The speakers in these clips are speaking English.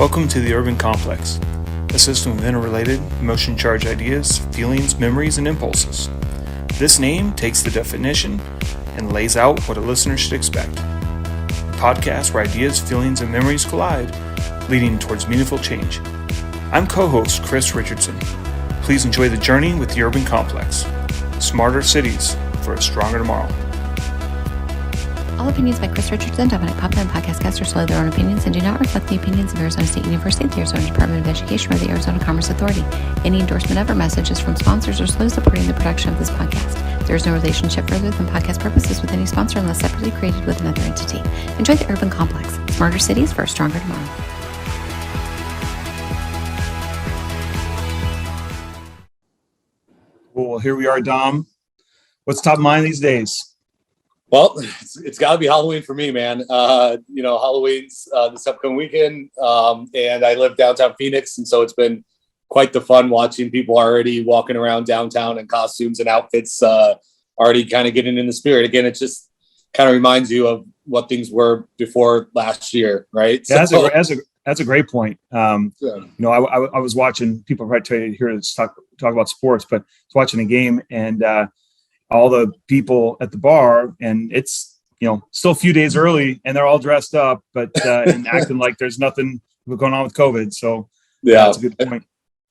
Welcome to the Urban Complex, a system of interrelated, emotion-charged ideas, feelings, memories, and impulses. This name takes the definition and lays out what a listener should expect. A podcast where ideas, feelings, and memories collide, leading towards meaningful change. I'm co-host Chris Richardson. Please enjoy the journey with the Urban Complex. Smarter cities for a stronger tomorrow. All opinions by Chris Richardson, Dominic Papa, and podcast guests are solely their own opinions and do not reflect the opinions of Arizona State University, the Arizona Department of Education, or the Arizona Commerce Authority. Any endorsement of or messages from sponsors are solely supporting the production of this podcast. There is no relationship further than podcast purposes with any sponsor unless separately created with another entity. Enjoy the Urban Complex. Smarter cities for a stronger tomorrow. Well, here we are, Dom. What's top of mind these days? Well, it's got to be Halloween for me, man. Halloween's this upcoming weekend, and I live downtown Phoenix, and so it's been quite the fun watching people already walking around downtown in costumes and outfits, already kind of getting in the spirit. Again, it just kind of reminds you of what things were before last year, right? Yeah, that's a great point. I was watching, people probably tell you here to talk about sports, but I was watching a game and all the people at the bar, and it's, still a few days early and they're all dressed up, but and acting like there's nothing going on with COVID. So yeah, that's a good point.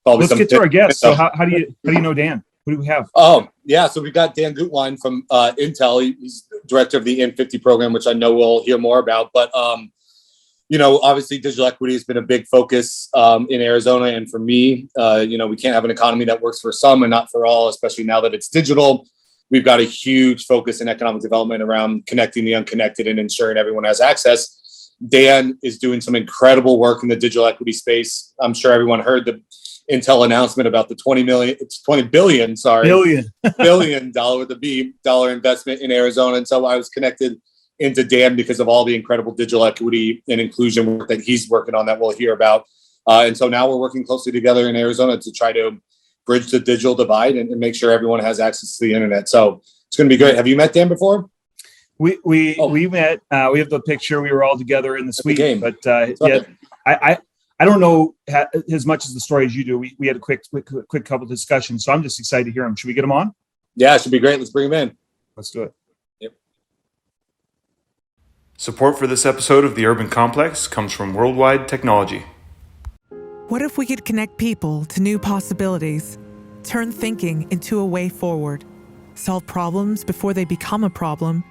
Let's get to our guests. So how do you know Dan? Who do we have? Oh, yeah. So we've got Dan Gutwein from Intel. He's director of the N50 program, which I know we'll hear more about. But, obviously digital equity has been a big focus in Arizona. And for me, we can't have an economy that works for some and not for all, especially now that it's digital. We've got a huge focus in economic development around connecting the unconnected and ensuring everyone has access. Dan is doing some incredible work in the digital equity space. I'm sure everyone heard the Intel announcement about the $20 billion with a B dollar investment in Arizona. And so I was connected into Dan because of all the incredible digital equity and inclusion work that he's working on that we'll hear about. And so now we're working closely together in Arizona to try to bridge the digital divide and make sure everyone has access to the internet. So it's going to be great. Have you met Dan before? We met. We have the picture. We were all together in the suite. But I don't know as much as the story as you do. We had a quick couple of discussions. So I'm just excited to hear him. Should we get him on? Yeah, it should be great. Let's bring him in. Let's do it. Yep. Support for this episode of the Urban Complex comes from Worldwide Technology. What if we could connect people to new possibilities, turn thinking into a way forward, solve problems before they become a problem,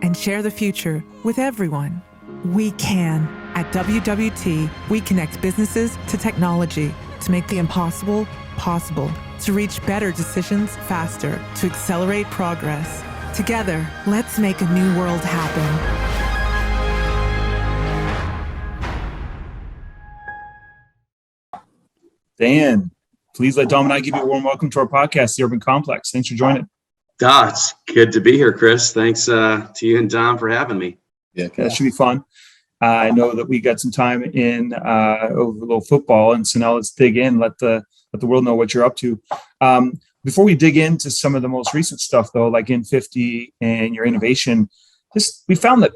and share the future with everyone? We can. At WWT, we connect businesses to technology to make the impossible possible, to reach better decisions faster, to accelerate progress. Together, let's make a new world happen. Dan, please let Dom and I give you a warm welcome to our podcast, The Urban Complex. Thanks for joining. It's good to be here, Chris. Thanks to you and Dom for having me. Yeah, that should be fun. I know that we got some time in over a little football, and so now let's dig in. Let the world know what you're up to. Before we dig into some of the most recent stuff, though, like N50 and your innovation, we found that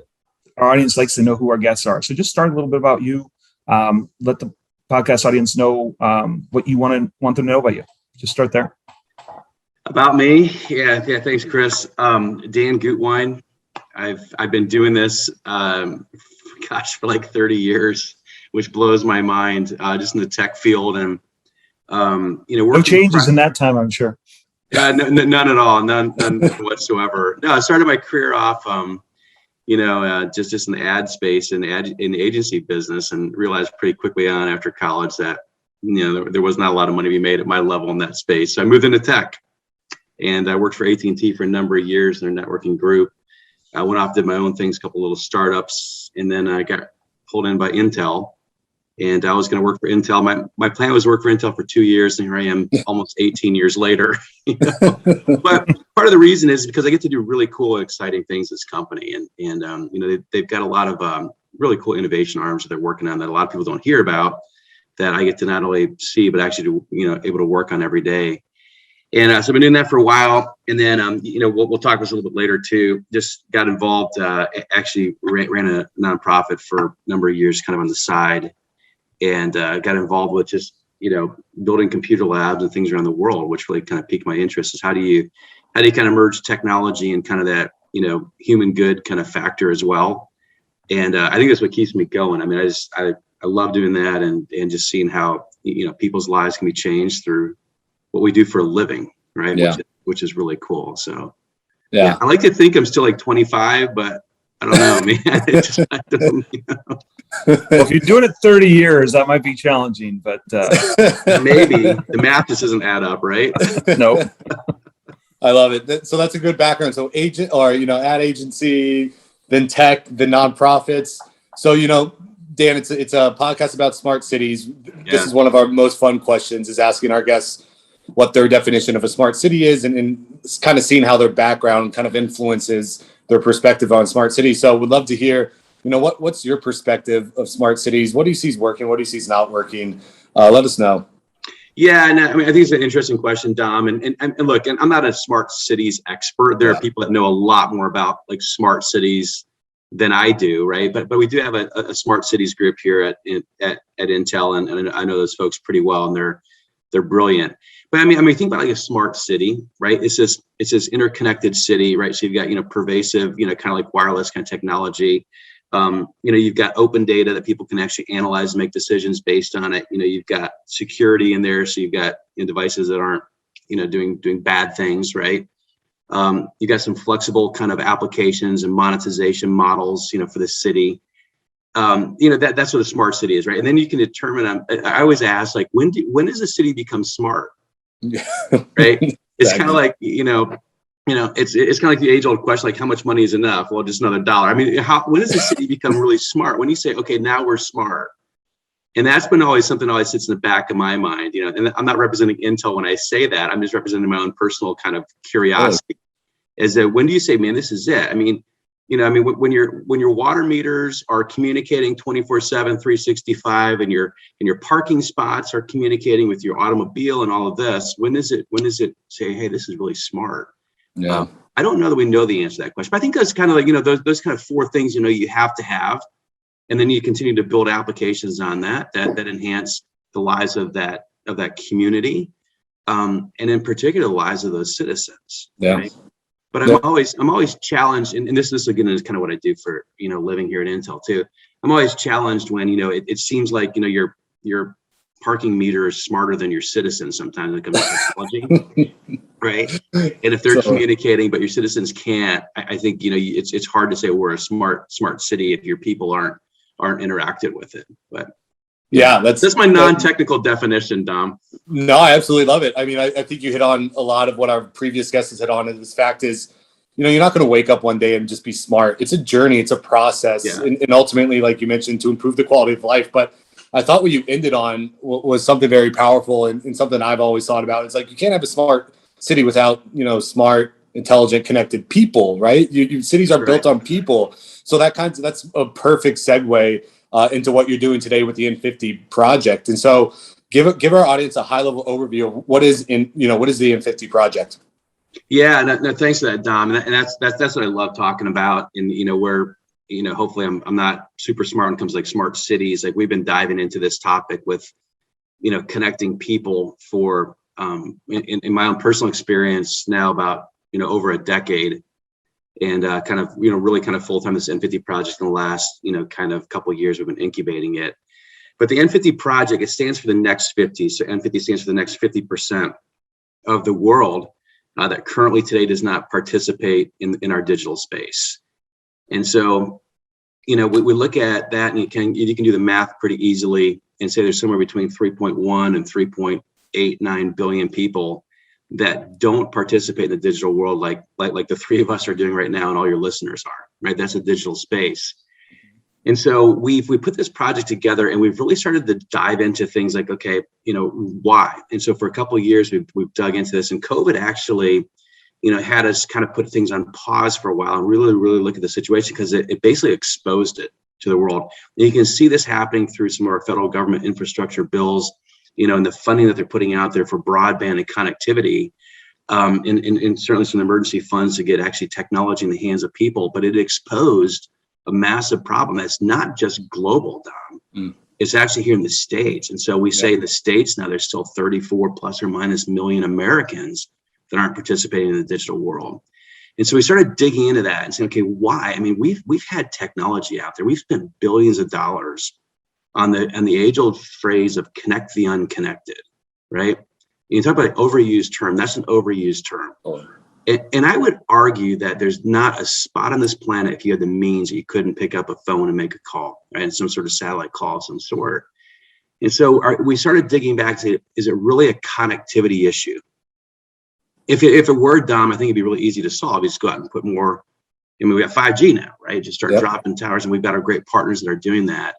our audience likes to know who our guests are. So just start a little bit about you. Let the podcast audience know what you want them to know about you. Just start there. About me? Yeah. Thanks, Chris. Dan Gutwein. I've been doing this, for like 30 years, which blows my mind. Just in the tech field, and no changes in that time, I'm sure. None at all, none whatsoever. No, I started my career off, just in the ad space and in the agency business, and realized pretty quickly on after college that there was not a lot of money to be made at my level in that space. So I moved into tech, and I worked for AT&T for a number of years in their networking group. I went off, did my own things, a couple little startups, and then I got pulled in by Intel, and I was going to work for Intel. My plan was to work for Intel for 2 years, and here I am almost 18 years later. But part of the reason is because I get to do really cool, exciting things at this company, and they've got a lot of really cool innovation arms that they're working on that a lot of people don't hear about, that I get to not only see but actually able to work on every day. And so I've been doing that for a while, and then we'll talk about this a little bit later too. Just got involved, actually ran a nonprofit for a number of years, kind of on the side, and got involved with just, building computer labs and things around the world, which really kind of piqued my interest. Is how do you kind of merge technology and kind of that, human good kind of factor as well. And I think that's what keeps me going. I mean, I love doing that and just seeing how, people's lives can be changed through what we do for a living, right? Yeah. Which is really cool. So yeah, I like to think I'm still like 25, but I don't know, man. I don't, Well, if you're doing it 30 years, that might be challenging, but maybe the math just doesn't add up, right? no. I love it. So that's a good background. So agent or, ad agency, then tech, then nonprofits. So, Dan, it's a podcast about smart cities. This is one of our most fun questions, is asking our guests what their definition of a smart city is and kind of seeing how their background kind of influences their perspective on smart cities. So we'd love to hear, what's your perspective of smart cities? What do you see is working? What do you see is not working? Let us know. Yeah, and I mean, I think it's an interesting question, Dom. And look, and I'm not a smart cities expert. There are people that know a lot more about like smart cities than I do, right? But we do have a smart cities group here at Intel, and I know those folks pretty well, and they're brilliant. But I mean, think about like a smart city, right? It's this interconnected city, right? So you've got pervasive, kind of like wireless kind of technology. You've got open data that people can actually analyze and make decisions based on it. You've got security in there, so you've got devices that aren't doing bad things, right? You got some flexible kind of applications and monetization models, for the city. That's what a smart city is, right? And then you can determine. I always ask, like, when does a city become smart? Right? It's kind of like it's kind of like the age-old question, like how much money is enough? Well, just another dollar. I mean, when does a city become really smart? When you say, okay, now we're smart. And that's been always something that always sits in the back of my mind, and I'm not representing Intel when I say that. I'm just representing my own personal kind of curiosity. Is that when do you say, man, this is it? I mean, when your water meters are communicating 24/7, 365, and your parking spots are communicating with your automobile and all of this, when is it say, hey, this is really smart? Yeah. I don't know that we know the answer to that question, but I think that's kind of like, those kind of four things, you have to have. And then you continue to build applications on that enhance the lives of that community, and in particular the lives of those citizens. Yeah. Right? But I'm always challenged, and this again is kind of what I do for living here at Intel too. I'm always challenged when it seems like your parking meter is smarter than your citizens sometimes when it comes to technology, right? And if they're communicating but your citizens can't, I think it's hard to say we're a smart city if your people aren't interacted with it. But yeah, that's my non-technical definition, Dom. No, I absolutely love it. I mean, I think you hit on a lot of what our previous guests has hit on. And this fact is, you're not going to wake up one day and just be smart. It's a journey. It's a process. Yeah. And ultimately, like you mentioned, to improve the quality of life. But I thought what you ended on was something very powerful and something I've always thought about. It's like, you can't have a smart city without, smart, intelligent, connected people, right? Cities are built on people. So that's a perfect segue into what you're doing today with the N50 project. And so give our audience a high level overview of what is the N50 project. Yeah, no, thanks for that, Dom. And that's what I love talking about. And where hopefully I'm not super smart when it comes to like smart cities. Like we've been diving into this topic with connecting people for in my own personal experience now about over a decade. And kind of, really kind of full-time this N50 project in the last, kind of couple of years we've been incubating it. But the N50 project, it stands for the next 50. So N50 stands for the next 50% of the world that currently today does not participate in our digital space. And so, we look at that and you can do the math pretty easily and say there's somewhere between 3.1 and 3.89 billion people that don't participate in the digital world like the three of us are doing right now and all your listeners are, right? That's a digital space. And so we put this project together and we've really started to dive into things like, okay, why? And so for a couple of years, we've dug into this, and COVID actually, had us kind of put things on pause for a while and really, really look at the situation because it basically exposed it to the world. And you can see this happening through some of our federal government infrastructure bills, and the funding that they're putting out there for broadband and connectivity, and certainly some emergency funds to get actually technology in the hands of people. But it exposed a massive problem that's not just global, Dom. It's actually here in the States. And so we say in the States now there's still 34 plus or minus million Americans that aren't participating in the digital world. And so we started digging into that and saying, okay, why? I mean, we've had technology out there. We've spent billions of dollars on the age-old phrase of connect the unconnected, right? You talk about an overused term. That's an overused term. Oh. And I would argue that there's not a spot on this planet, if you had the means, that you couldn't pick up a phone and make a call, right? And some sort of satellite call of some sort. And so we started digging back to say, is it really a connectivity issue? If it were, Dom, I think it'd be really easy to solve. You just go out and put more. I mean, we got 5G now, right? Just start dropping towers, and we've got our great partners that are doing that.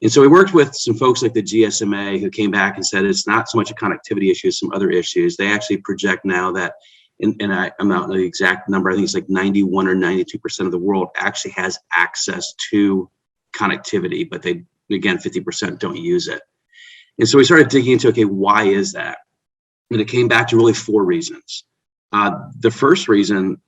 And so we worked with some folks like the GSMA who came back and said it's not so much a connectivity issue as some other issues. They actually project now that, I'm not the exact number, I think it's like 91 or 92% of the world actually has access to connectivity, but they, again, 50% don't use it. And so we started digging into, okay, why is that? And it came back to really 4 reasons. The first reason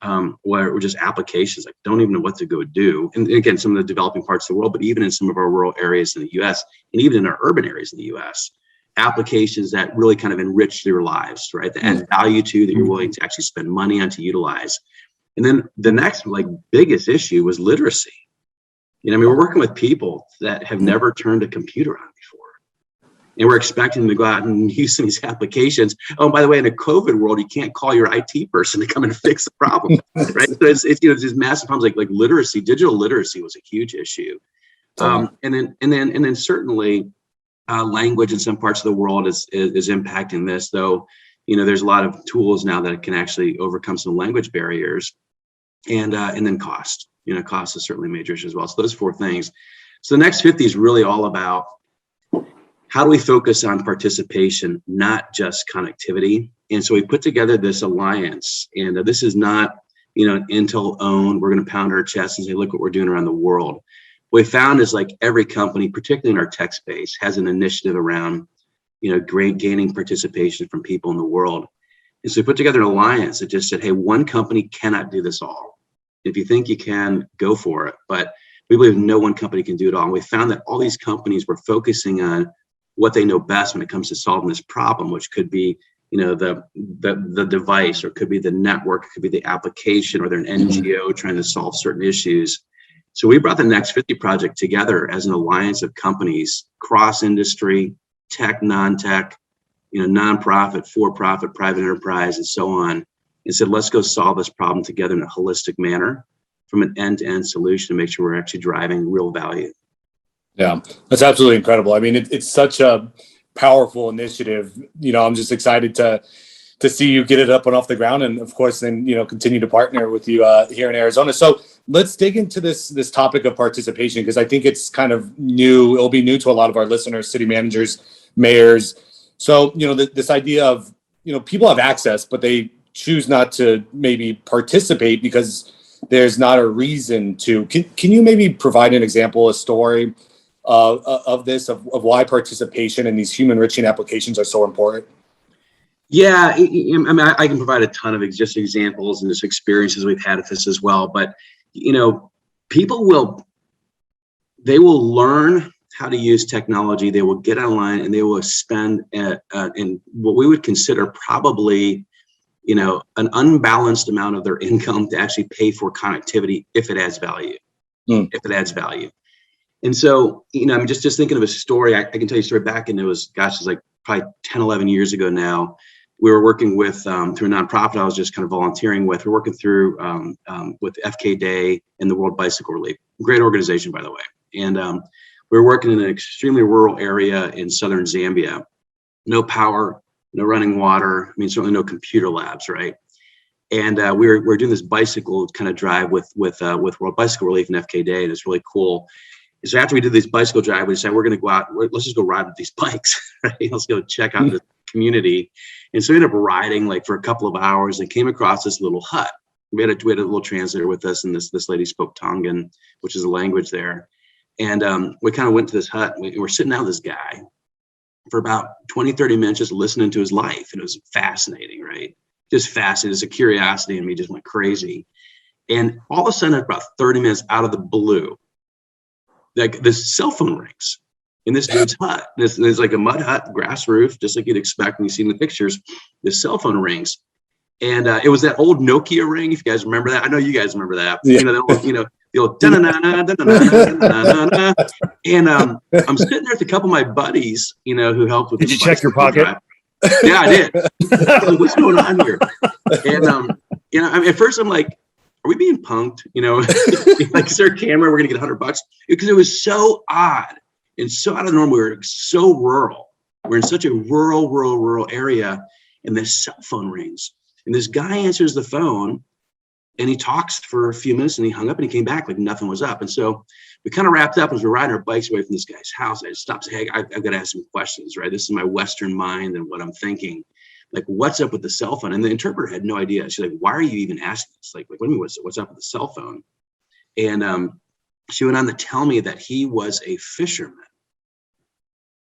were just applications, like don't even know what to go do. And again, some of the developing parts of the world, but even in some of our rural areas in the US, and even in our urban areas in the US, applications that really kind of enrich their lives, right? That add value to, that you're willing to actually spend money on to utilize. And then the next like biggest issue was literacy. You know, I mean, we're working with people that have never turned a computer on before. And we're expecting them to go out and use some of these applications. Oh, and by the way, in a COVID world, you can't call your IT person to come and fix the problem, right? So it's these massive problems like literacy. Digital literacy was a huge issue, and then certainly language in some parts of the world is impacting this. Though, you know, there's a lot of tools now that can actually overcome some language barriers, and then cost. You know, cost is certainly a major issue as well. So those 4 things. So the next 50 is really all about, how do we focus on participation, not just connectivity? And so we put together this alliance, and this is not, you know, Intel owned. We're going to pound our chest and say, look what we're doing around the world. What we found is like every company, particularly in our tech space, has an initiative around, you know, gaining participation from people in the world. And so we put together an alliance that just said, hey, one company cannot do this all. If you think you can, go for it. But we believe no one company can do it all. And we found that all these companies were focusing on what they know best when it comes to solving this problem, which could be, you know, the device, or it could be the network, it could be the application, or they're an NGO trying to solve certain issues. So we brought the Next 50 project together as an alliance of companies, cross-industry, tech, non-tech, you know, nonprofit, for-profit, private enterprise, and so on, and said, let's go solve this problem together in a holistic manner from an end-to-end solution to make sure we're actually driving real value. Yeah, that's absolutely incredible. I mean, it's such a powerful initiative. You know, I'm just excited to see you get it up and off the ground, and of course, then, you know, continue to partner with you here in Arizona. So let's dig into this topic of participation, because I think it's kind of new. It'll be new to a lot of our listeners, city managers, mayors. So, you know, this idea of, you know, people have access, but they choose not to maybe participate because there's not a reason to. Can you maybe provide an example, a story of this, of why participation in these human enriching applications are so important? Yeah, I mean, I can provide a ton of just examples and just experiences we've had with this as well. But, you know, people will learn how to use technology. They will get online and they will spend in what we would consider probably, you know, an unbalanced amount of their income to actually pay for connectivity if it adds value. If it adds value. And so, you know, I'm just thinking of a story. I can tell you a story back, and it's like probably 10, 11 years ago now. We were working with, through a nonprofit I was just kind of volunteering with. We're working through with FK Day and the World Bicycle Relief. Great organization, by the way. And we were working in an extremely rural area in southern Zambia. No power, no running water. I mean, certainly no computer labs, right? And we were doing this bicycle kind of drive with World Bicycle Relief and FK Day, and it's really cool. So after we did this bicycle drive, we decided we're going to go out. Let's just go ride with these bikes, right? Let's go check out the community. And so we ended up riding like for a couple of hours and came across this little hut. We had a little translator with us, and this lady spoke Tongan, which is a language there. And we kind of went to this hut. And we're sitting out with this guy for about 20, 30 minutes, just listening to his life. And it was fascinating, right? Just fascinating. It's a curiosity in me just went crazy. And all of a sudden, about 30 minutes out of the blue, like this cell phone rings. in this dude's hut. There's like a mud hut, grass roof, just like you'd expect when you see in the pictures. This cell phone rings. And it was that old Nokia ring, if you guys remember that. I know you guys remember that. Yeah. The old da-na-na-na, da-na-na-na-na-na. And I'm sitting there with a couple of my buddies, who helped with. Did you check your pocket? Yeah, I did. Like, what's going on here? And at first I'm like, are we being punked? Like, is there a camera? We're gonna get $100 because it was so odd and so out of the norm. We were so rural. We're in such a rural area, and this cell phone rings, and this guy answers the phone, and he talks for a few minutes, and he hung up, and he came back like nothing was up. And so we kind of wrapped up as we're riding our bikes away from this guy's house. I just stopped and said, hey, I've got to ask some questions, right? This is my Western mind and what I'm thinking. Like, what's up with the cell phone? And the interpreter had no idea. She's like, why are you even asking this? Like what do you mean, what's up with the cell phone? And she went on to tell me that he was a fisherman.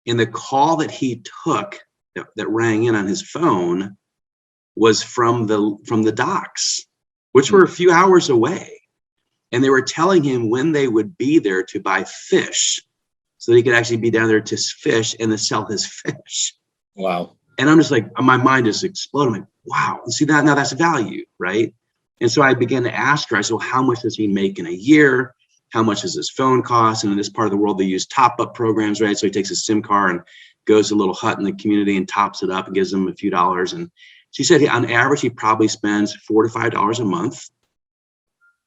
And the call that he took that rang in on his phone was from the docks, which were a few hours away. And they were telling him when they would be there to buy fish so that he could actually be down there to fish and to sell his fish. Wow. And I'm just like, my mind just exploded. I'm like, wow. And see that now that's value, right? And so I began to ask her, I said, well, how much does he make in a year? How much does his phone cost? And in this part of the world, they use top-up programs, right? So he takes a SIM card and goes to a little hut in the community and tops it up and gives them a few dollars. And she said, on average, he probably spends $4 to $5 a month,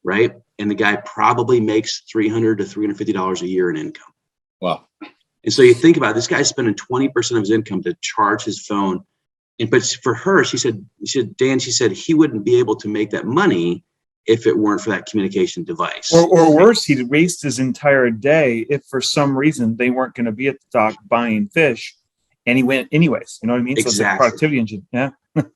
right? And the guy probably makes $300 to $350 a year in income. Wow. And so you think about it, this guy's spending 20% of his income to charge his phone. But for her, she said, Dan, he wouldn't be able to make that money if it weren't for that communication device. Or worse, he'd waste his entire day if for some reason they weren't going to be at the dock buying fish, and he went anyways. You know what I mean? Exactly. So it's a productivity engine. Yeah.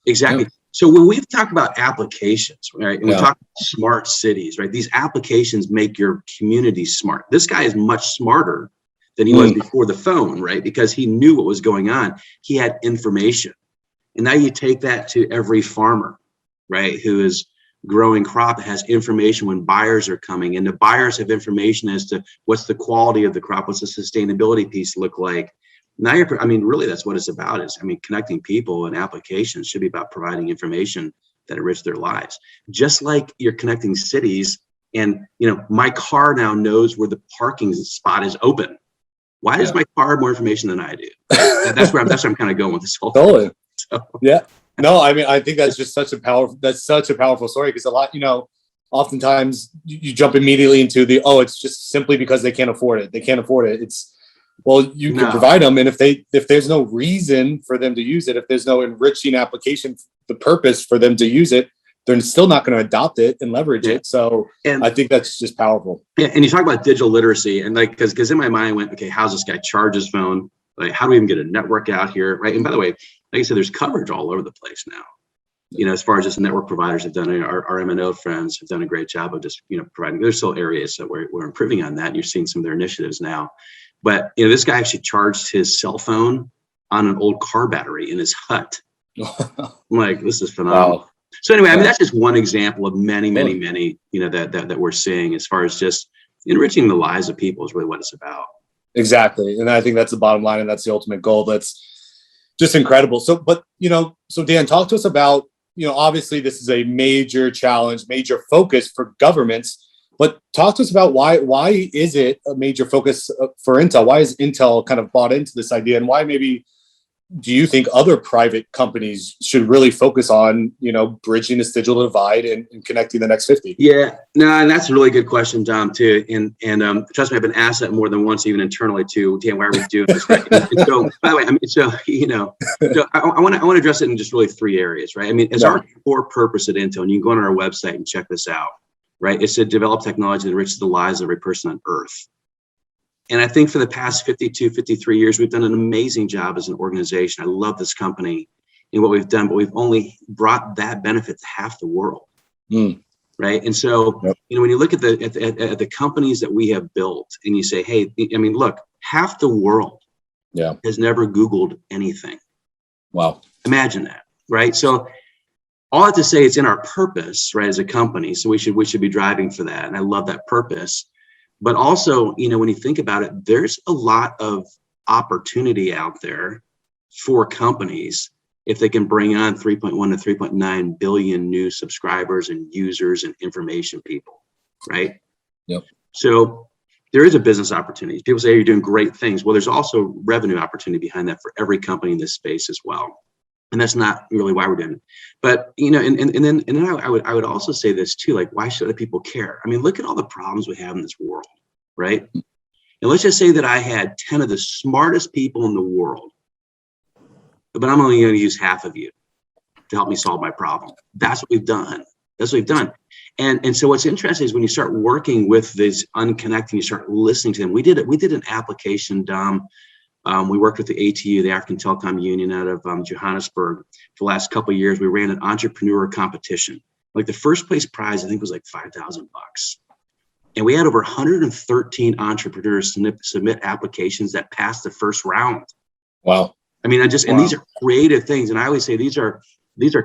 Exactly. Yeah. So when we talk about applications, right, and we Yeah. talk about smart cities, right, these applications make your community smart. This guy is much smarter than he was before the phone, right? Because he knew what was going on. He had information. And now you take that to every farmer, right, who is growing crop, has information when buyers are coming, and the buyers have information as to what's the quality of the crop, what's the sustainability piece look like. Now really that's what it's about connecting people, and applications should be about providing information that enrich their lives. Just like you're connecting cities, and my car now knows where the parking spot is open. Why does my car have more information than I do? That's where I'm kind of going with this whole Totally. So. Yeah. No, I think that's just such a powerful story, because a lot, oftentimes you jump immediately into it's just simply because they can't afford it. They can't afford it. It's, well, you can provide them. And if there's no reason for them to use it, if there's no enriching application, the purpose for them to use it, they're still not going to adopt it and leverage it. So I think that's just powerful. Yeah. And you talk about digital literacy, and because in my mind I went, okay, how's this guy charge his phone? Like, how do we even get a network out here? Right. And by the way, like I said, there's coverage all over the place now. As far as just network providers have done it, our MNO friends have done a great job of just, providing. There's still areas that we're improving on that. And you're seeing some of their initiatives now. But, this guy actually charged his cell phone on an old car battery in his hut. I'm like, this is phenomenal. Wow. So anyway, that's just one example of many, that we're seeing as far as just enriching the lives of people is really what it's about. Exactly. And I think that's the bottom line, and that's the ultimate goal. That's just incredible. So Dan, talk to us about, obviously this is a major challenge, major focus for governments, but talk to us about why is it a major focus for Intel? Why is Intel kind of bought into this idea, and why maybe do you think other private companies should really focus on, bridging this digital divide and connecting the next 50? Yeah, no, and that's a really good question, Dom, too. And trust me, I've been asked that more than once, even internally too. Dan, why are we doing this? Right? And so, by the way, so I want to address it in just really three areas, right? As our core purpose at Intel, and you can go on our website and check this out, right? It's to develop technology that enriches the lives of every person on Earth. And I think for the past 52, 53 years, we've done an amazing job as an organization. I love this company and what we've done, but we've only brought that benefit to half the world, right? And so, when you look at the companies that we have built, and you say, hey, look, half the world has never Googled anything. Wow. Imagine that, right? So all I have to say, it's in our purpose, right, as a company. So we should be driving for that. And I love that purpose. But also, when you think about it, there's a lot of opportunity out there for companies if they can bring on 3.1 to 3.9 billion new subscribers and users and information people, right? Yep. So there is a business opportunity. People say you're doing great things. Well, there's also revenue opportunity behind that for every company in this space as well. And that's not really why we're doing it. But, and then I would also say this too, like, why should other people care? I mean, look at all the problems we have in this world, right? And let's just say that I had 10 of the smartest people in the world, but I'm only going to use half of you to help me solve my problem. That's what we've done. And so what's interesting is when you start working with these unconnecting, you start listening to them. We did an application, Dom. We worked with the ATU, the African Telecom Union out of Johannesburg for the last couple of years. We ran an entrepreneur competition. Like the first place prize, I think was like $5,000. And we had over 113 entrepreneurs submit applications that passed the first round. Wow. I mean, and these are creative things. And I always say these are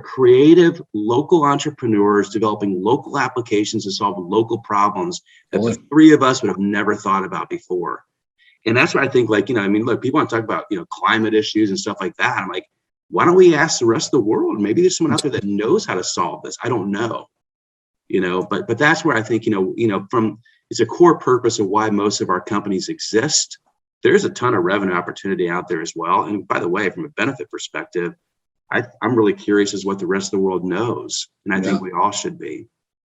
creative local entrepreneurs developing local applications to solve local problems that the three of us would have never thought about before. And that's what I think, like, look, people want to talk about, climate issues and stuff like that. I'm like, why don't we ask the rest of the world? Maybe there's someone out there that knows how to solve this. I don't know, but that's where I think, it's a core purpose of why most of our companies exist. There's a ton of revenue opportunity out there as well. And by the way, from a benefit perspective, I'm really curious as what the rest of the world knows. And I think we all should be.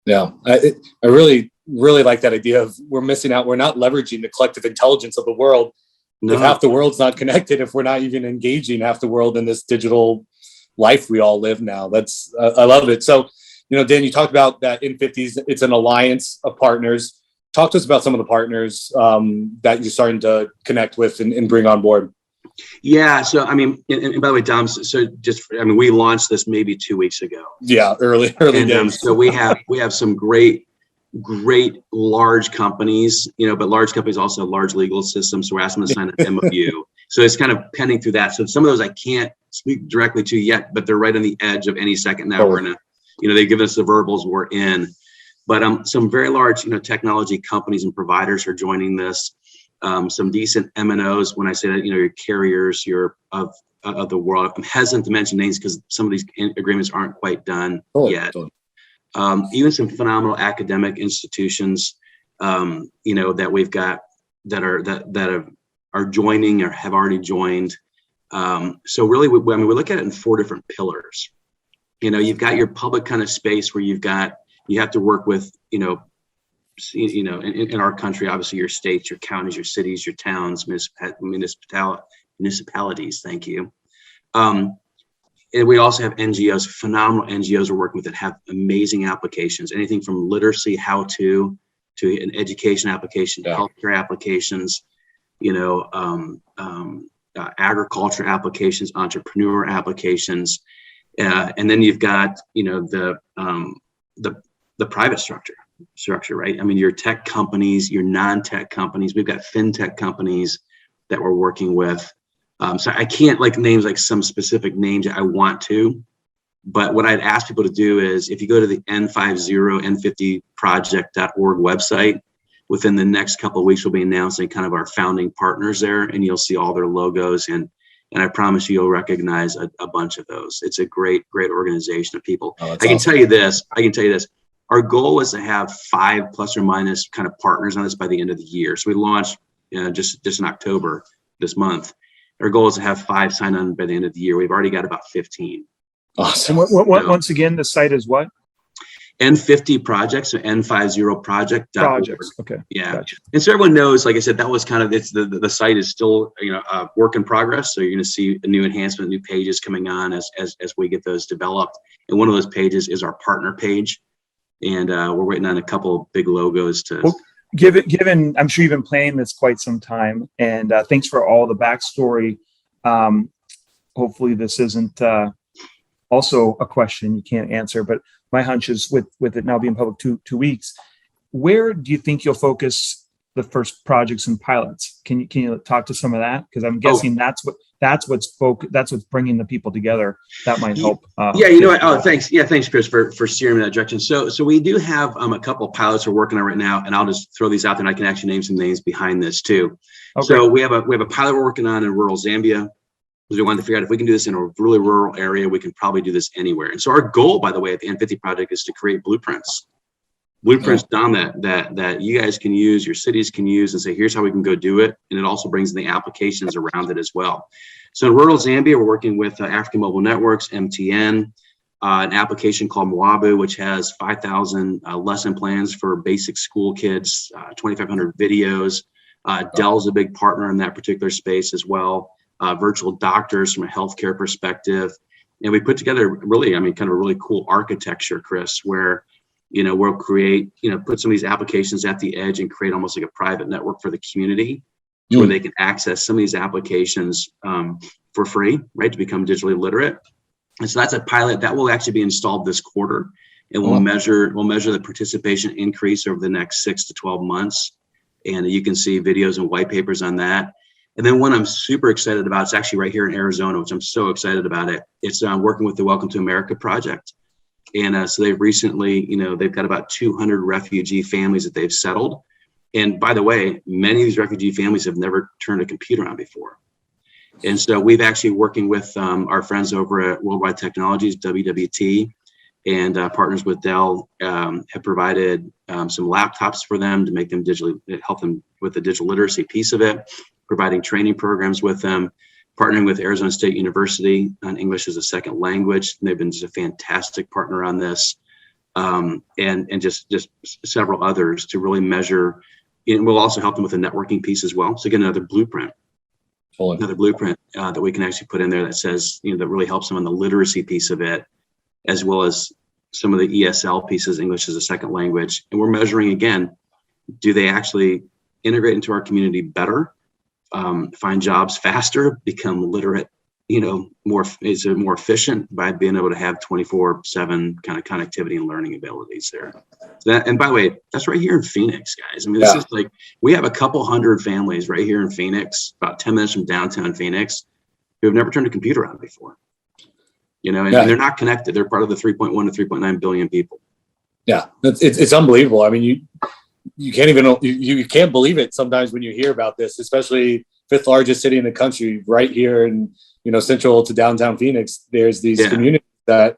Yeah. I really like that idea of we're missing out. We're not leveraging the collective intelligence of the world. No. If half the world's not connected, if we're not even engaging half the world in this digital life we all live now, I love it. So, Dan, you talked about that in 50s, it's an alliance of partners. Talk to us about some of the partners that you're starting to connect with and bring on board. Yeah. So, and by the way, Dom, we launched this maybe 2 weeks ago. Yeah. Early days. So we have some great large companies, but large companies also have large legal systems. So we're asking them to sign an MOU. So it's kind of pending through that. So some of those I can't speak directly to yet, but they're right on the edge of any second now. We're in they give us the verbals, we're in. But some very large, technology companies and providers are joining this. Some decent MNOs. When I say that, your carriers, of the world. I'm hesitant to mention names because some of these agreements aren't quite done yet. Even some phenomenal academic institutions, that we've got that are joining or have already joined. So really, we look at it in 4 different pillars. You've got your public kind of space where you have to work with, in our country, obviously your states, your counties, your cities, your towns, municipalities. Thank you. And we also have NGOs, phenomenal NGOs we're working with that have amazing applications, anything from literacy, how-to an education application, healthcare applications, agriculture applications, entrepreneur applications. And then you've got, the private structure, right? Your tech companies, your non-tech companies. We've got fintech companies that we're working with. So I can't names like some specific names I want to, but what I'd ask people to do is if you go to the N50project.org website, within the next couple of weeks, we'll be announcing kind of our founding partners there, and you'll see all their logos. And I promise you'll recognize a bunch of those. It's a great organization of people. I can tell you this. Our goal is to have 5 plus or minus kind of partners on this by the end of the year. So we launched just in October this month. Our goal is to have 5 sign on by the end of the year. We've already got about 15. Awesome. Once again, the site is what? N50 project, so N50project. Projects. Okay. Yeah. Gotcha. And so everyone knows, like I said, that was kind of the site is still a work in progress. So you're going to see a new enhancement, new pages coming on as we get those developed. And one of those pages is our partner page, and we're waiting on a couple of big logos to. Well, given, I'm sure you've been playing this quite some time, and thanks for all the backstory. Hopefully, this isn't also a question you can't answer, but my hunch is with it now being public two weeks, where do you think you'll focus the first projects and pilots. Can you talk to some of that? Because I'm guessing that's what's bringing the people together. That might help. You know what? Oh, thanks. Yeah, thanks, Chris, for steering me in that direction. So we do have a couple of pilots we're working on right now, and I'll just throw these out there, and I can actually name some names behind this too. Okay. So we have a pilot we're working on in rural Zambia. We wanted to figure out if we can do this in a really rural area, we can probably do this anywhere. And so our goal, by the way, at the N50 project is to create blueprints down that you guys can use, your cities can use, and say, here's how we can go do it. And it also brings in the applications around it as well. So in rural Zambia, we're working with African Mobile Networks, MTN, an application called Mwabu, which has 5,000 lesson plans for basic school kids, 2,500 videos. Dell's a big partner in that particular space as well. Virtual doctors from a healthcare perspective. And we put together really, kind of a really cool architecture, Chris, where, we'll create, put some of these applications at the edge and create almost like a private network for the community where they can access some of these applications for free, right, to become digitally literate. And so that's a pilot that will actually be installed this quarter. And we'll measure the participation increase over the next 6 to 12 months. And you can see videos and white papers on that. And then one I'm super excited about, it's actually right here in Arizona, which I'm so excited about it. It's working with the Welcome to America project. And so they've recently, they've got about 200 refugee families that they've settled. And by the way, many of these refugee families have never turned a computer on before. And so we've actually working with our friends over at Worldwide Technologies, WWT, and partners with Dell have provided some laptops for them to make them help them with the digital literacy piece of it, providing training programs with them, partnering with Arizona State University on English as a second language. And they've been just a fantastic partner on this, and just several others to really measure. And we'll also help them with the networking piece as well. So again, another blueprint that we can actually put in there that says, that really helps them on the literacy piece of it, as well as some of the ESL pieces, English as a second language. And we're measuring again, do they actually integrate into our community better, find jobs faster, become literate, more efficient by being able to have 24/7 kind of connectivity and learning abilities there. And by the way, that's right here in Phoenix, guys. This is like, we have a couple hundred families right here in Phoenix, about 10 minutes from downtown Phoenix, who have never turned a computer on before. And they're not connected. They're part of the 3.1 to 3.9 billion people. Yeah, it's unbelievable. You can't even, you can't believe it sometimes when you hear about this, especially fifth largest city in the country, right here in, central to downtown Phoenix. There's these communities that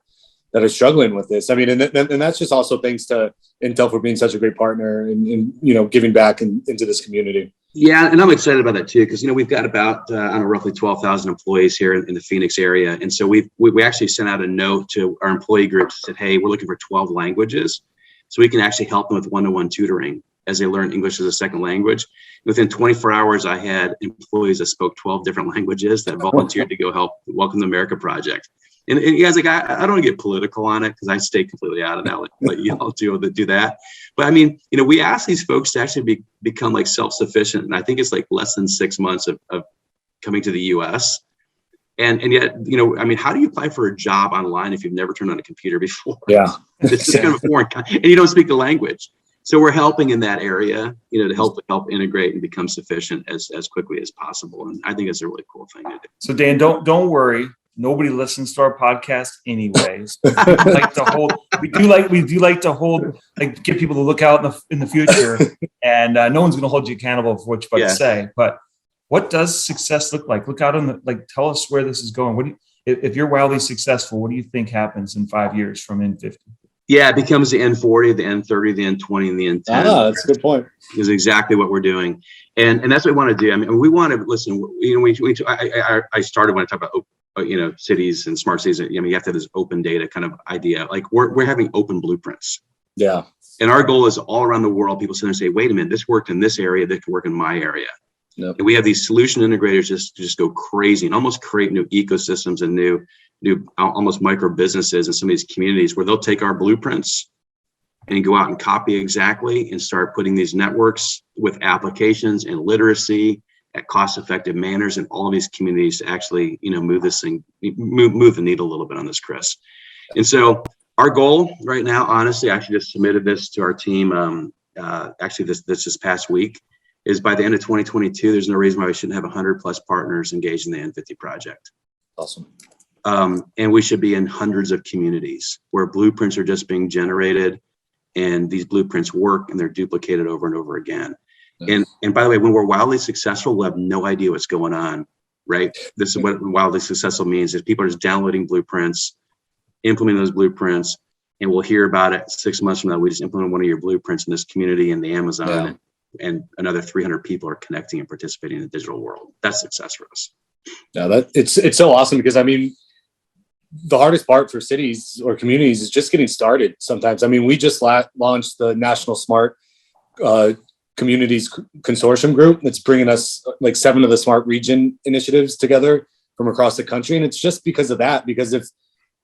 are struggling with this. And that's just also thanks to Intel for being such a great partner and giving back into this community. Yeah, and I'm excited about that too, because we've got about roughly 12,000 employees here in the Phoenix area, and so we actually sent out a note to our employee groups that said, hey, we're looking for 12 languages, so we can actually help them with one-to-one tutoring as they learn English as a second language. Within 24 hours, I had employees that spoke 12 different languages that volunteered to go help the Welcome to America project. And you guys, like, I don't get political on it because I stay completely out of that. Let you all do that. But we ask these folks to actually become like self-sufficient. And I think it's like less than 6 months of coming to the US. And yet, how do you apply for a job online if you've never turned on a computer before? Yeah. It's just kind of foreign, and you don't speak the language. So we're helping in that area, to help integrate and become sufficient as quickly as possible. And I think it's a really cool thing to do. So Dan, don't worry. Nobody listens to our podcast anyways. We do like to hold, get people to look out in the future, and no one's going to hold you accountable for what you're about to say. But what does success look like? Look out tell us where this is going. If you're wildly successful, what do you think happens in 5 years from N50? Yeah, it becomes the N40, the N30, the N20, and the N10. That's a good point. Is exactly what we're doing, and that's what we want to do. We want to listen. I started when I talked about cities and smart cities. You have to have this open data kind of idea. Like we're having open blueprints. Yeah. And our goal is all around the world. People sit there and say, "Wait a minute, this worked in this area. That can work in my area." Yep. And we have these solution integrators just go crazy and almost create new ecosystems and new almost micro businesses in some of these communities where they'll take our blueprints and go out and copy exactly and start putting these networks with applications and literacy at cost-effective manners in all of these communities to actually, move this thing, move the needle a little bit on this, Chris. And so our goal right now, honestly, I actually just submitted this to our team, actually this past week. is by the end of 2022, there's no reason why we shouldn't have 100 plus partners engaged in the N50 project. Awesome. And we should be in hundreds of communities where blueprints are just being generated, and these blueprints work and they're duplicated over and over again. Yeah. And by the way, when we're wildly successful, we'll have no idea what's going on, right? This is what wildly successful means, is people are just downloading blueprints, implementing those blueprints, and we'll hear about it 6 months from now. We just implemented one of your blueprints in this community in the Amazon, and another 300 people are connecting and participating in the digital world. That's success for us. Yeah, it's so awesome, because I mean, the hardest part for cities or communities is just getting started sometimes. I mean, we just launched the National Smart Communities Consortium group that's bringing us like 7 of the smart region initiatives together from across the country. And it's just because of that, because if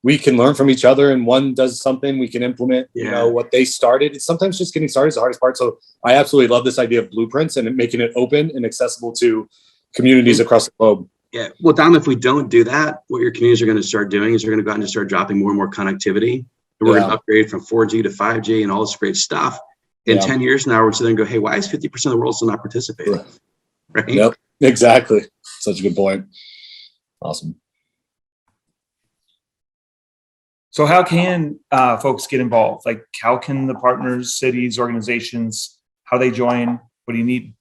we can learn from each other and one does something, we can implement, you know, what they started. It's sometimes just getting started is the hardest part. So I absolutely love this idea of blueprints and making it open and accessible to communities across the globe. Yeah. Well, Dom, if we don't do that, what your communities are going to start doing is they're going to go out and just start dropping more and more connectivity. And we're going to upgrade from 4G to 5G and all this great stuff. In 10 years now, we're sitting there and go, hey, why is 50% of the world still not participating? Right? Yep, exactly. Such a good point. Awesome. So how can folks get involved? Like, how can the partners, cities, organizations, how they join? What do you need?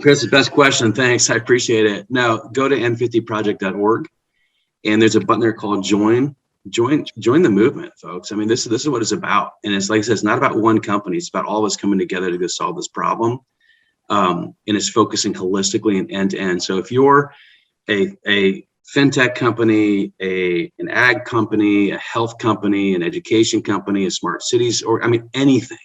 Chris, the best question. Thanks. I appreciate it. Now, go to n50project.org, and there's a button there called Join. Join the movement, folks. I mean, this is what it's about. And it's like I said, it's not about one company. It's about all of us coming together to go solve this problem. And it's focusing holistically and end to end. So if you're a fintech company, an ag company, a health company, an education company, a smart cities, or I mean, anything,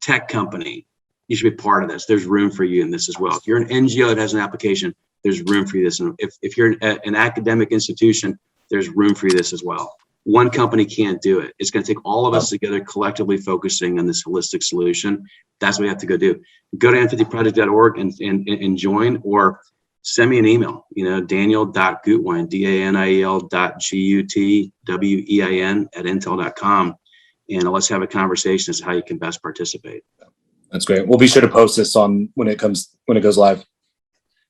tech company, you should be part of this. There's room for you in this as well. If you're an NGO that has an application, there's room for you this. And if you're an academic institution, there's room for you this as well. One company can't do it. It's going to take all of us together collectively focusing on this holistic solution. That's what we have to go do. Go to n50project.org and join, or send me an email, daniel.gutwein, daniel.gutwein@intel.com. And let's have a conversation as to how you can best participate. That's great. We'll be sure to post this on when it goes live.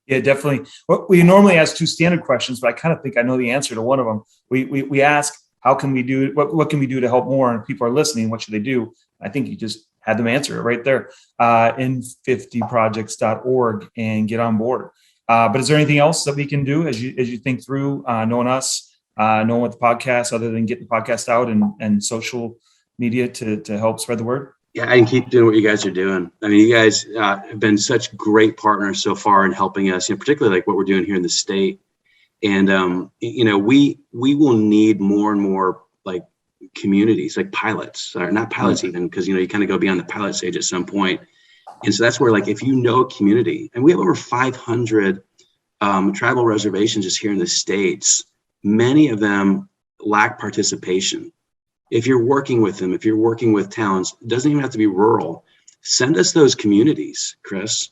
Yeah, definitely. Well, we normally ask 2 standard questions, but I kind of think I know the answer to one of them. We ask, how can we do it? What can we do to help more? And people are listening. What should they do? I think you just had them answer it right there. N50projects.org and get on board. But is there anything else that we can do as you think through knowing us, knowing what the podcast, other than getting the podcast out and social media to help spread the word? Yeah, I can keep doing what you guys are doing. I mean, you guys have been such great partners so far in helping us, particularly like what we're doing here in the state. And, we will need more and more like communities, like pilots, or not pilots even, because, you kind of go beyond the pilot stage at some point. And so that's where, like, if you know a community, and we have over 500 tribal reservations just here in the States, many of them lack participation. If you're working with them, if you're working with towns, it doesn't even have to be rural. Send us those communities, Chris,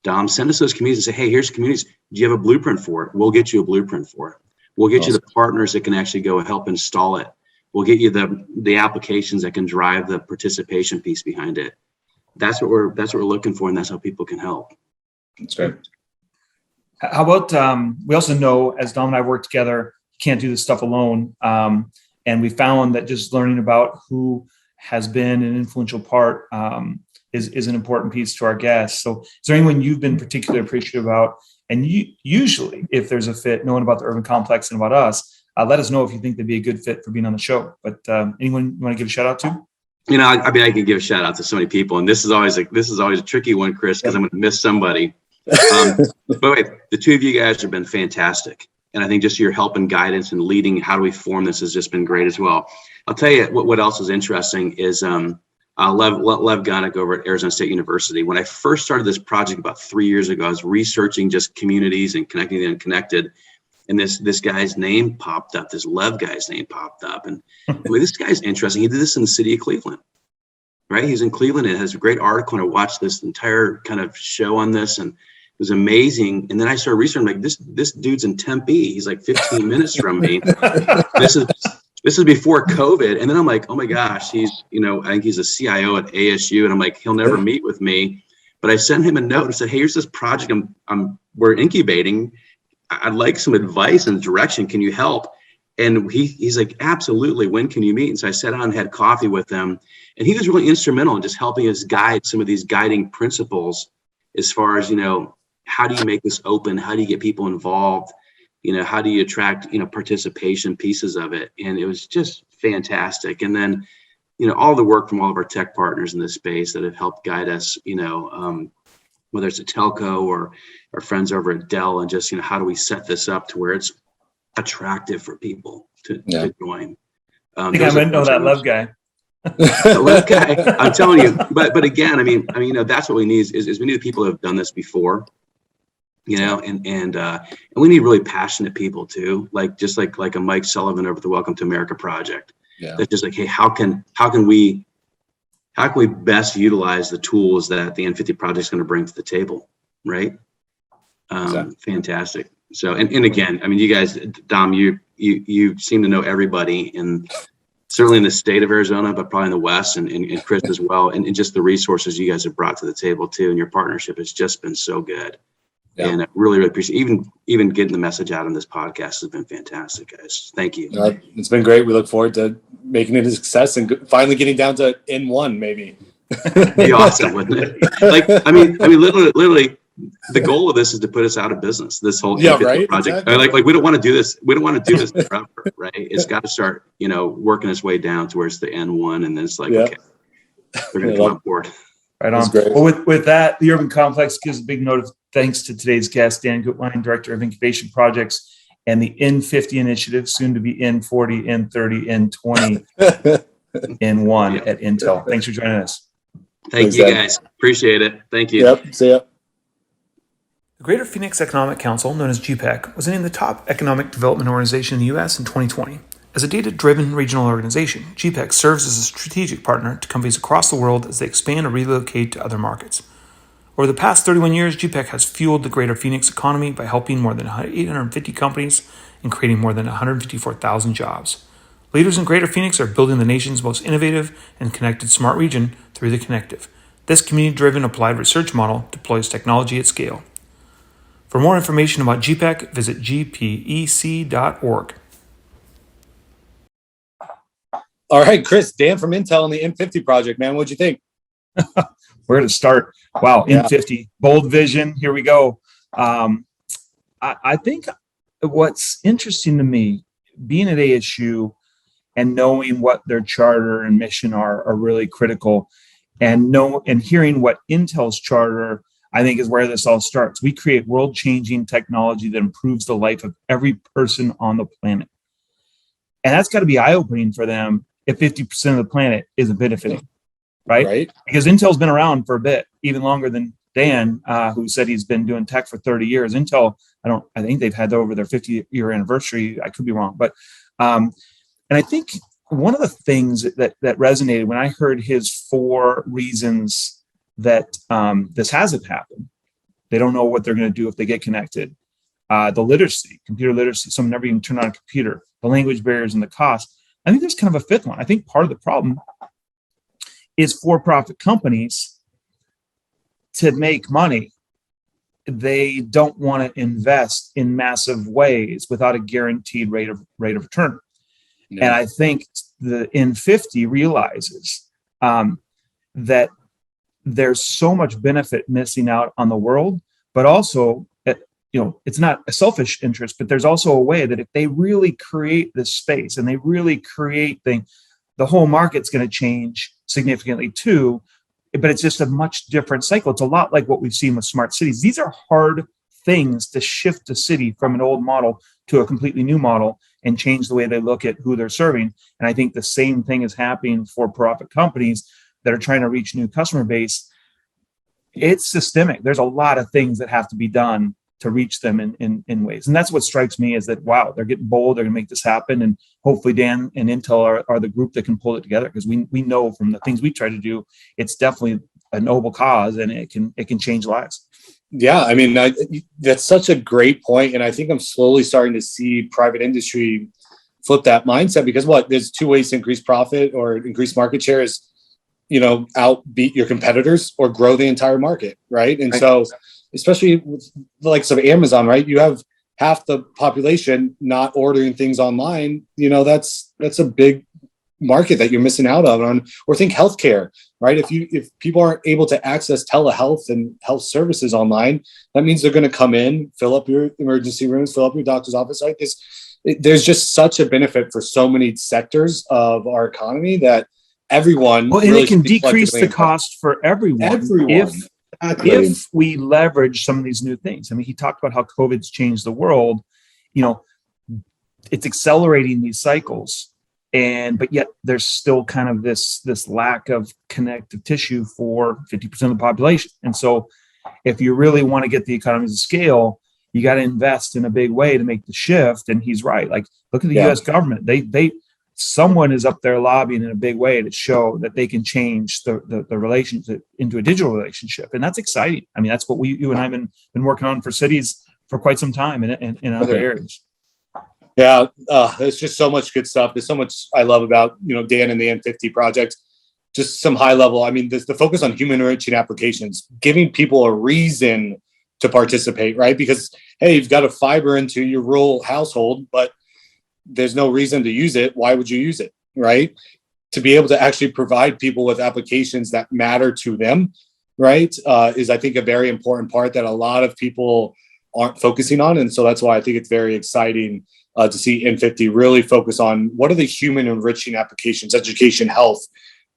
Dom, send us those communities and say, hey, here's communities. Do you have a blueprint for it? We'll get you a blueprint for it. We'll get you the partners that can actually go help install it. We'll get you the applications that can drive the participation piece behind it. That's what we're looking for, and that's how people can help. That's great. How about we also know, as Dom and I work together, you can't do this stuff alone. And we found that just learning about who has been an influential part is an important piece to our guests. So is there anyone you've been particularly appreciative about? And usually, if there's a fit, knowing about the urban complex and about us, let us know if you think they'd be a good fit for being on the show. But anyone you want to give a shout out to? I can give a shout out to so many people, and this is always a tricky one, Chris, because I'm going to miss somebody. But wait, the 2 of you guys have been fantastic. And I think just your help and guidance and leading how do we form this has just been great as well. I'll tell you what else is interesting is Lev Gonick over at Arizona State University. When I first started this project about 3 years ago, I was researching just communities and connecting the unconnected. And this guy's name popped up, this Lev guy's name popped up. And this guy's interesting. He did this in the city of Cleveland, right? He's in Cleveland and has a great article. And I watched this entire kind of show on this, and it was amazing. And then I started researching, like, this dude's in Tempe. He's like 15 minutes from me. This is before COVID. And then I'm like, oh my gosh, he's, I think he's a CIO at ASU. And I'm like, he'll never meet with me. But I sent him a note and said, hey, here's this project we're incubating. I'd like some advice and direction. Can you help? And he's like, absolutely. When can you meet? And so I sat down and had coffee with him. And he was really instrumental in just helping us guide some of these guiding principles as far as, how do you make this open? How do you get people involved? How do you attract, participation pieces of it? And it was just fantastic. And then, all the work from all of our tech partners in this space that have helped guide us, whether it's a telco or our friends over at Dell, and just, how do we set this up to where it's attractive for people to join. I think I might know that love guy. Love guy, I'm telling you. But again, I mean, that's what we need is we need people who have done this before, and we need really passionate people too, like a Mike Sullivan over at the Welcome to America Project. Yeah. That's just like, hey, how can we best utilize the tools that the N50 project is going to bring to the table, right? Exactly. Fantastic. So, and again, I mean, you guys, Dom, you seem to know everybody, and certainly in the state of Arizona, but probably in the West, and Chris as well, and just the resources you guys have brought to the table too, and your partnership has just been so good. Yeah. And I really appreciate even getting the message out on this podcast has been fantastic, guys. Thank you. It's been great. We look forward to making it a success and finally getting down to N1, maybe. It'd be awesome, wouldn't it? I mean, literally. The goal of this is to put us out of business. This whole project, exactly. Like we don't want to do this. We don't want to do this forever, right? It's got to start, working its way down towards the N1, and then it's like, okay, we're going to come on board. Right on. Well, with that, the Urban Complex gives a big note of thanks to today's guest, Dan Gutwein, Director of Incubation Projects and the N50 initiative, soon to be N40, N30, N20, N1 at Intel. Thanks for joining us. Thanks, you guys. Appreciate it. Thank you. Yep. See ya. The Greater Phoenix Economic Council, known as GPEC, was named the top economic development organization in the U.S. in 2020. As a data-driven regional organization, GPEC serves as a strategic partner to companies across the world as they expand or relocate to other markets. Over the past 31 years, GPEC has fueled the Greater Phoenix economy by helping more than 850 companies and creating more than 154,000 jobs. Leaders in Greater Phoenix are building the nation's most innovative and connected smart region through the Connective. This community-driven applied research model deploys technology at scale. For more information about GPEC, visit gpec.org. All right, Chris, Dan from Intel and the N50 project, man. What'd you think? Where to start? Wow, N50, bold vision. Here we go. I think what's interesting to me, being at ASU and knowing what their charter and mission are really critical, and hearing what Intel's charter, I think, is where this all starts. We create world-changing technology that improves the life of every person on the planet. And that's got to be eye-opening for them if 50% of the planet isn't benefiting, right? Because Intel's been around for a bit, even longer than Dan, who said he's been doing tech for 30 years. Intel, I think they've had over their 50-year anniversary. I could be wrong. But, and I think one of the things that resonated when I heard his 4 reasons that this hasn't happened. They don't know what they're going to do if they get connected. The literacy, computer literacy, someone never even turned on a computer, the language barriers and the cost. I think there's kind of a 5th one. I think part of the problem is for-profit companies, to make money, they don't want to invest in massive ways without a guaranteed rate of return. No. And I think the N50 realizes that there's so much benefit missing out on the world, but also, it's not a selfish interest, but there's also a way that if they really create this space and they really create things, the whole market's going to change significantly too. But it's just a much different cycle. It's a lot like what we've seen with smart cities. These are hard things to shift a city from an old model to a completely new model and change the way they look at who they're serving. And I think the same thing is happening for profit companies that are trying to reach new customer base. It's systemic. There's a lot of things that have to be done to reach them in ways. And that's what strikes me is that, wow, they're getting bold. They're going to make this happen. And hopefully Dan and Intel are the group that can pull it together, because we know from the things we try to do, it's definitely a noble cause and it can change lives. Yeah, I mean, that's such a great point. And I think I'm slowly starting to see private industry flip that mindset, because there's 2 ways to increase profit or increase market share is outbeat your competitors or grow the entire market, right? And so, especially with the likes of Amazon, right? You have half the population not ordering things online. That's a big market that you're missing out on. Or think healthcare, right? If people aren't able to access telehealth and health services online, that means they're going to come in, fill up your emergency rooms, fill up your doctor's office. Right? There's just such a benefit for so many sectors of our economy that everyone. Well, and really it can decrease the cost for everyone. If we leverage some of these new things. I mean, he talked about how COVID's changed the world. It's accelerating these cycles, but yet there's still kind of this lack of connective tissue for 50% of the population. And so, if you really want to get the economies of scale, you got to invest in a big way to make the shift. And he's right. Like, look at the U.S. government. Someone is up there lobbying in a big way to show that they can change the relationship into a digital relationship. And that's exciting. I mean, that's what you and I have been working on for cities for quite some time in other areas. Yeah, there's just so much good stuff. There's so much I love about, Dan and the N50 project. Just some high level. I mean, there's the focus on human enriching applications, giving people a reason to participate, right? Because, hey, you've got a fiber into your rural household, but there's no reason to use it. Why would you use it, right? To be able to actually provide people with applications that matter to them, right, is, I think, a very important part that a lot of people aren't focusing on. And so that's why I think it's very exciting to see N50 really focus on what are the human enriching applications, education, health,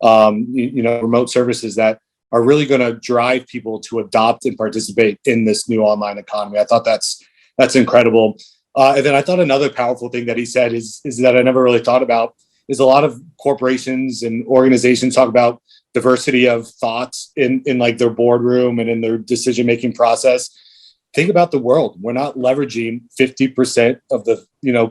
remote services that are really going to drive people to adopt and participate in this new online economy. I thought that's incredible. And then I thought another powerful thing that he said is that I never really thought about is a lot of corporations and organizations talk about diversity of thoughts in like their boardroom and in their decision-making process. Think about the world. We're not leveraging 50% of the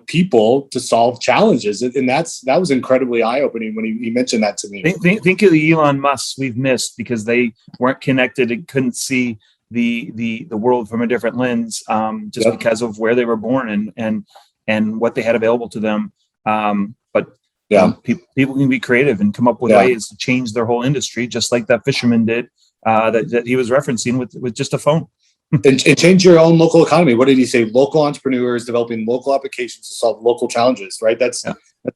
people to solve challenges, and that was incredibly eye-opening when he mentioned that to me. Think of the Elon Musks we've missed because they weren't connected and couldn't see the world from a different lens, because of where they were born and what they had available to them. People can be creative and come up with ways to change their whole industry, just like that fisherman did that he was referencing with just a phone. and change your own local economy. What did he say? Local entrepreneurs developing local applications to solve local challenges, right? That's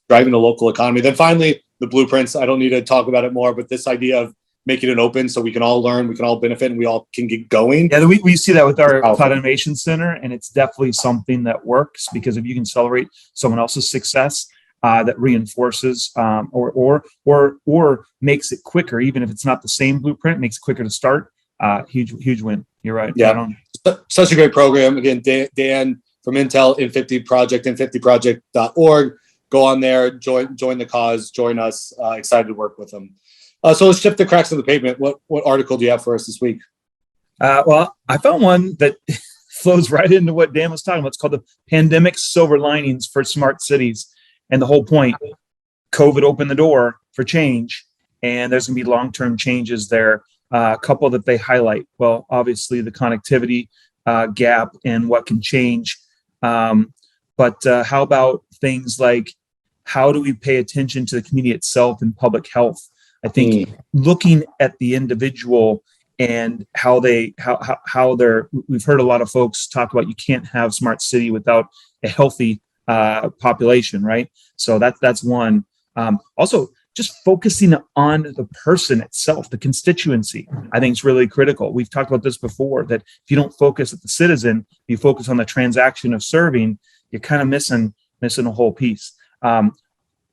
driving a local economy. Then finally, the blueprints. I don't need to talk about it more, but this idea of making it open so we can all learn, we can all benefit, and we all can get going. Yeah, we see that with our Cloud Innovation Center, and it's definitely something that works because if you can celebrate someone else's success, that reinforces or makes it quicker, even if it's not the same blueprint, makes it quicker to start. Huge win. You're right. Yeah, such a great program. Again, Dan from Intel, N50 Project, n50project.org. Go on there, join the cause, join us. Excited to work with them. So let's shift the cracks of the pavement. What article do you have for us this week? Well, I found one that flows right into what Dan was talking about. It's called the Pandemic Silver Linings for Smart Cities. And the whole point, COVID opened the door for change, and there's going to be long-term changes there. A couple that they highlight. Well, obviously the connectivity gap and what can change. But how about things like how do we pay attention to the community itself and public health? I think looking at the individual and how they're, we've heard a lot of folks talk about you can't have smart city without a healthy population, right? So that's one. Also, just focusing on the person itself, the constituency, I think is really critical. We've talked about this before, that if you don't focus at the citizen, you focus on the transaction of serving, you're kind of missing a whole piece.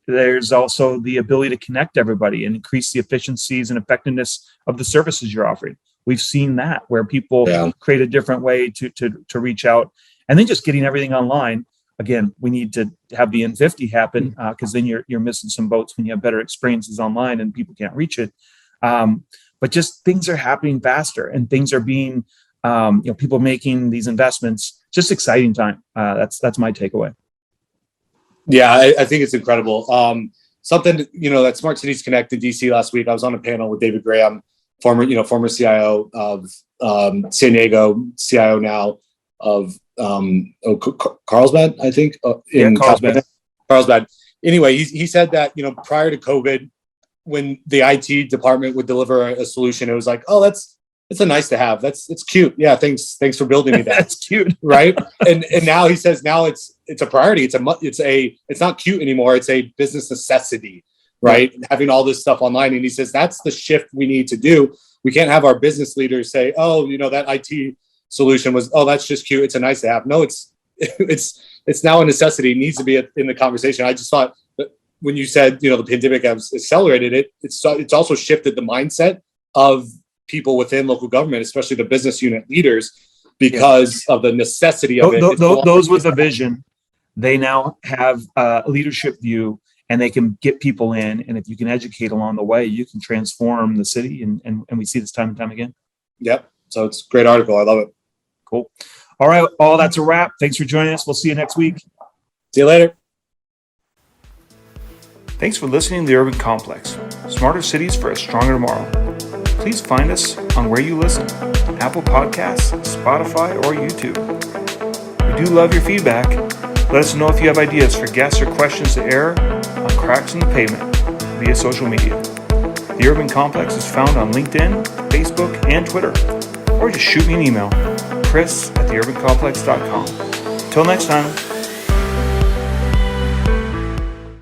There's also the ability to connect everybody and increase the efficiencies and effectiveness of the services you're offering. We've seen that where people create a different way to reach out, and then just getting everything online. Again, we need to have the N50 happen because then you're missing some boats when you have better experiences online and people can't reach it. But just things are happening faster and things are being, people making these investments. Just exciting time. That's my takeaway. Yeah, I think it's incredible. Something that Smart Cities Connect in DC last week. I was on a panel with David Graham, former CIO of San Diego, CIO now of Carlsbad, I think, in Carlsbad. Anyway, he said that prior to COVID, when the IT department would deliver a solution, it was like, oh, it's a nice to have. It's cute. Yeah, thanks for building me that. That's cute, right? And now he says now it's a priority. It's not cute anymore. It's a business necessity, right? Having all this stuff online, and he says that's the shift we need to do. We can't have our business leaders say, oh, that IT solution was, oh, that's just cute. It's a nice to have. No, it's now a necessity. It needs to be in the conversation. I just thought that when you said, the pandemic has accelerated it, it's also shifted the mindset of people within local government, especially the business unit leaders, because of the necessity of it. Those with a vision, they now have a leadership view, and they can get people in. And if you can educate along the way, you can transform the city. And we see this time and time again. Yep. So it's a great article. I love it. Cool. All right. That's a wrap. Thanks for joining us. We'll see you next week. See you later. Thanks for listening to The Urban Complex. Smarter cities for a stronger tomorrow. Please find us on where you listen, Apple Podcasts, Spotify, or YouTube. We do love your feedback. Let us know if you have ideas for guests or questions to air on Cracks in the Pavement via social media. The Urban Complex is found on LinkedIn, Facebook, and Twitter. Or just shoot me an email, chris@theurbancomplex.com. Till next time.